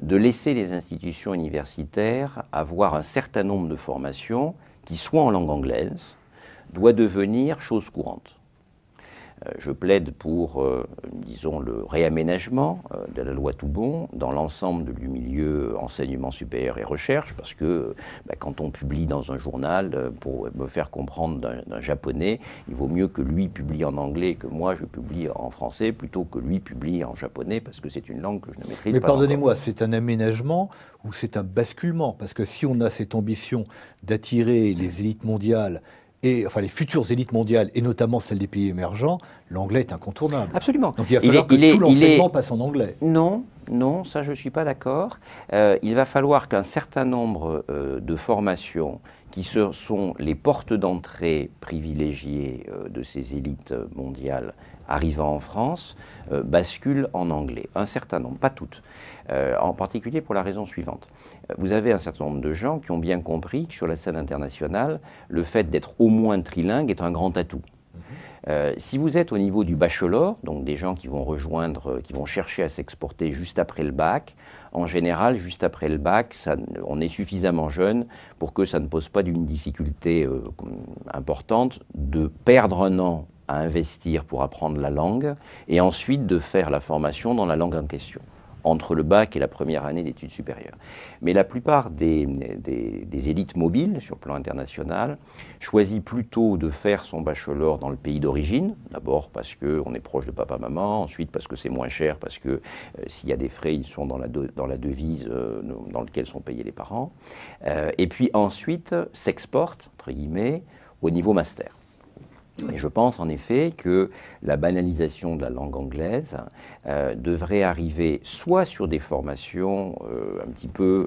de laisser les institutions universitaires avoir un certain nombre de formations qui soient en langue anglaise doit devenir chose courante. Je plaide pour, disons, le réaménagement de la loi Toubon dans l'ensemble du milieu enseignement supérieur et recherche, parce que quand on publie dans un journal, pour me faire comprendre d'un japonais, il vaut mieux que lui publie en anglais et que moi je publie en français, plutôt que lui publie en japonais, parce que c'est une langue que je ne maîtrise pas. Mais pardonnez-moi, c'est un aménagement ou c'est un basculement? Parce que si on a cette ambition d'attirer les élites mondiales, enfin les futures élites mondiales, et notamment celles des pays émergents, l'anglais est incontournable. Absolument. Donc il va falloir que tout l'enseignement passe en anglais. Non, non, ça je ne suis pas d'accord. Il va falloir qu'un certain nombre de formations qui sont les portes d'entrée privilégiées de ces élites mondiales arrivant en France basculent en anglais. Un certain nombre, pas toutes. En particulier pour la raison suivante. Vous avez un certain nombre de gens qui ont bien compris que sur la scène internationale, le fait d'être au moins trilingue est un grand atout. Si vous êtes au niveau du bachelor, donc des gens qui vont rejoindre, qui vont chercher à s'exporter juste après le bac, en général, juste après le bac, on est suffisamment jeune pour que ça ne pose pas d'une difficulté importante de perdre un an à investir pour apprendre la langue et ensuite de faire la formation dans la langue en question, entre le bac et la première année d'études supérieures. Mais la plupart des élites mobiles sur le plan international choisissent plutôt de faire son bachelor dans le pays d'origine, d'abord parce qu'on est proche de papa-maman, ensuite parce que c'est moins cher, parce que s'il y a des frais, ils sont dans la devise dans laquelle sont payés les parents, et puis ensuite s'exportent, entre guillemets, au niveau master. Et je pense en effet que la banalisation de la langue anglaise devrait arriver soit sur des formations un petit peu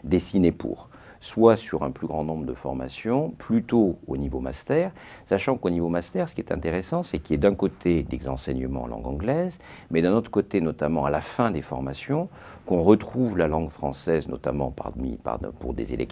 dessinées pour, soit sur un plus grand nombre de formations, plutôt au niveau master, sachant qu'au niveau master, ce qui est intéressant, c'est qu'il y a d'un côté des enseignements en langue anglaise, mais d'un autre côté, notamment à la fin des formations, qu'on retrouve la langue française, notamment pour des électives,